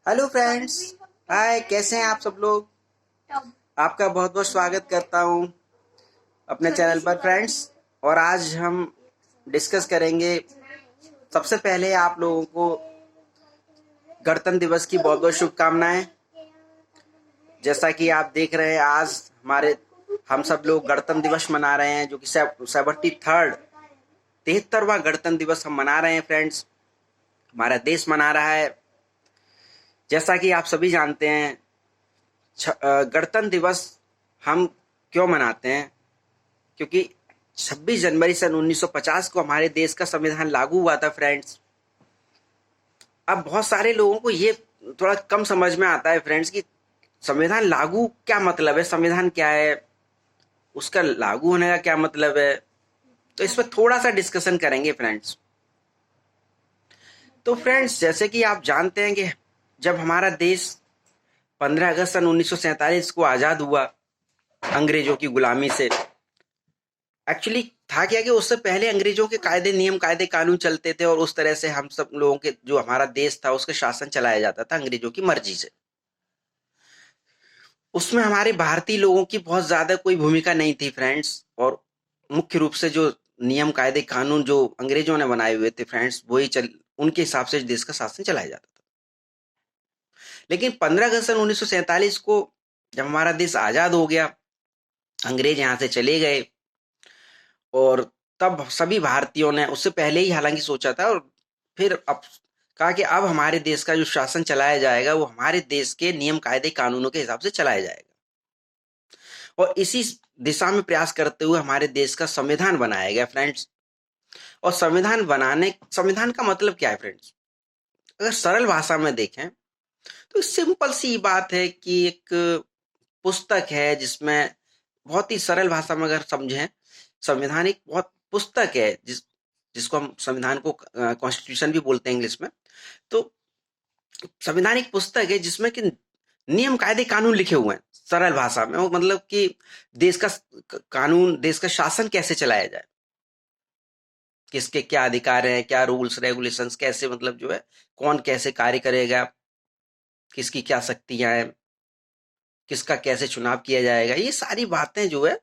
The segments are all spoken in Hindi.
Hello friends. हाय, कैसे हैं आप सब लोग। आपका बहुत बहुत स्वागत करता हूं अपने चैनल पर फ्रेंड्स। और आज हम डिस्कस करेंगे। सबसे पहले आप लोगों को गणतंत्र दिवस की बहुत बहुत शुभकामनाएं। जैसा कि आप देख रहे हैं, आज हम सब लोग गणतंत्र दिवस मना रहे हैं, जो कि 73वां गणतंत्र दिवस हम मना रहे हैं फ्रेंड्स। हमारा देश मना रहा है। जैसा कि आप सभी जानते हैं, गणतंत्र दिवस हम क्यों मनाते हैं, क्योंकि 26 जनवरी सन 1950 को हमारे देश का संविधान लागू हुआ था फ्रेंड्स। अब बहुत सारे लोगों को ये थोड़ा कम समझ में आता है फ्रेंड्स कि संविधान लागू क्या मतलब है, संविधान क्या है, उसका लागू होने का क्या मतलब है। तो इस पर थोड़ा सा डिस्कशन करेंगे फ्रेंड्स। तो फ्रेंड्स, जैसे कि आप जानते हैं कि जब हमारा देश 15 अगस्त सन 1947 को आज़ाद हुआ अंग्रेजों की गुलामी से। एक्चुअली था क्या कि उससे पहले अंग्रेजों के कायदे नियम कायदे कानून चलते थे, और उस तरह से हम सब लोगों के जो हमारा देश था उसके शासन चलाया जाता था अंग्रेजों की मर्जी से। उसमें हमारे भारतीय लोगों की बहुत ज्यादा कोई भूमिका नहीं थी फ्रेंड्स। और मुख्य रूप से जो नियम कायदे कानून जो अंग्रेजों ने बनाए हुए थे फ्रेंड्स, वही उनके हिसाब से देश का शासन चलाया जाता था। लेकिन 15 अगस्त सन 1947 को जब हमारा देश आजाद हो गया, अंग्रेज यहाँ से चले गए, और तब सभी भारतीयों ने उससे पहले ही हालांकि सोचा था, और फिर अब कहा कि अब हमारे देश का जो शासन चलाया जाएगा वो हमारे देश के नियम कायदे कानूनों के हिसाब से चलाया जाएगा। और इसी दिशा में प्रयास करते हुए हमारे देश का संविधान बनाया गया फ्रेंड्स। और संविधान का मतलब क्या है फ्रेंड्स, अगर सरल भाषा में देखें तो सिंपल सी बात है कि एक पुस्तक है जिसमें, बहुत ही सरल भाषा में अगर समझें, संविधान एक बहुत पुस्तक है जिसको हम संविधान को कॉन्स्टिट्यूशन भी बोलते हैं इंग्लिश में। तो संविधान एक पुस्तक है जिसमें कि नियम कायदे कानून लिखे हुए हैं सरल भाषा में। वो मतलब कि देश का कानून, देश का शासन कैसे चलाया जाए, किसके क्या अधिकार हैं, क्या रूल्स रेगुलेशंस, कैसे मतलब जो है कौन कैसे कार्य करेगा, किसकी क्या शक्तियां हैं, किसका कैसे चुनाव किया जाएगा, ये सारी बातें जो है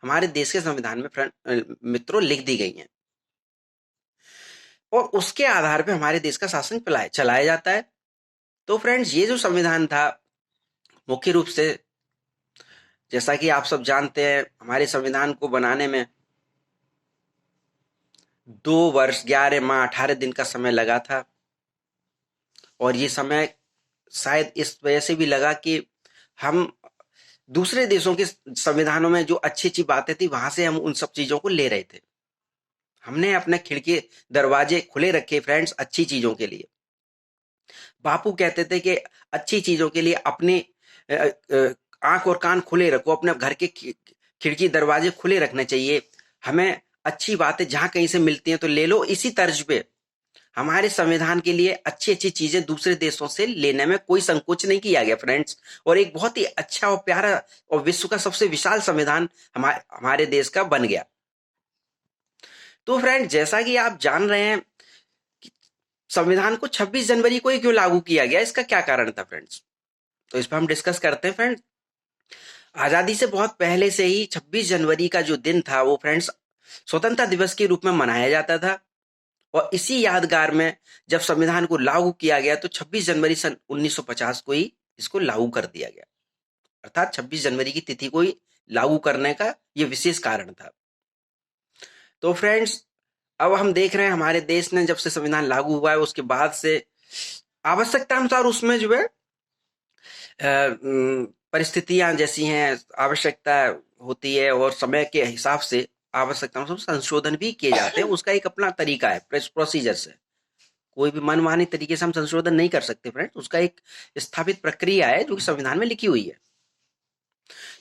हमारे देश के संविधान में मित्रों लिख दी गई हैं। और उसके आधार पे हमारे देश का शासन चलाया जाता है। तो फ्रेंड्स, ये जो संविधान था, मुख्य रूप से जैसा कि आप सब जानते हैं, हमारे संविधान को बनाने में 2 वर्ष 11 माह 18 दिन का समय लगा था। और ये समय शायद इस वजह से भी लगा कि हम दूसरे देशों के संविधानों में जो अच्छी अच्छी बातें थी वहां से हम उन सब चीजों को ले रहे थे। हमने अपने खिड़की दरवाजे खुले रखे फ्रेंड्स अच्छी चीजों के लिए। बापू कहते थे कि अच्छी चीजों के लिए अपने आंख और कान खुले रखो, अपने घर के खिड़की दरवाजे खुले रखने चाहिए। हमें अच्छी बातें जहां कहीं से मिलती हैं तो ले लो। इसी तर्ज पे हमारे संविधान के लिए अच्छी अच्छी चीजें दूसरे देशों से लेने में कोई संकोच नहीं किया गया फ्रेंड्स। और एक बहुत ही अच्छा और प्यारा और विश्व का सबसे विशाल संविधान हमारे देश का बन गया। तो फ्रेंड, जैसा कि आप जान रहे हैं कि संविधान को 26 जनवरी को ही क्यों लागू किया गया, इसका क्या कारण था फ्रेंड्स, तो इस पर हम डिस्कस करते हैं फ्रेंड्स। आजादी से बहुत पहले से ही 26 जनवरी का जो दिन था वो फ्रेंड्स स्वतंत्रता दिवस के रूप में मनाया जाता था। और इसी यादगार में जब संविधान को लागू किया गया तो 26 जनवरी सन 1950 को ही इसको लागू कर दिया गया। अर्थात 26 जनवरी की तिथि को ही लागू करने का यह विशेष कारण था। तो फ्रेंड्स, अब हम देख रहे हैं हमारे देश ने जब से संविधान लागू हुआ है उसके बाद से आवश्यकता अनुसार उसमें जो है परिस्थितियां जैसी हैं, आवश्यकता होती है, और समय के हिसाब से आवश्यकताओं से संशोधन भी किए जाते हैं। उसका एक अपना तरीका है, प्रोसीजर से कोई भी मनमानी तरीके से हम संशोधन नहीं कर सकते फ्रेंड्स। उसका एक स्थापित प्रक्रिया है जो कि संविधान में लिखी हुई है।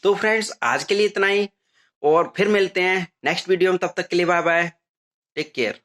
तो फ्रेंड्स, आज के लिए इतना ही, और फिर मिलते हैं नेक्स्ट वीडियो में। तब तक के लिए बाय बाय, टेक केयर।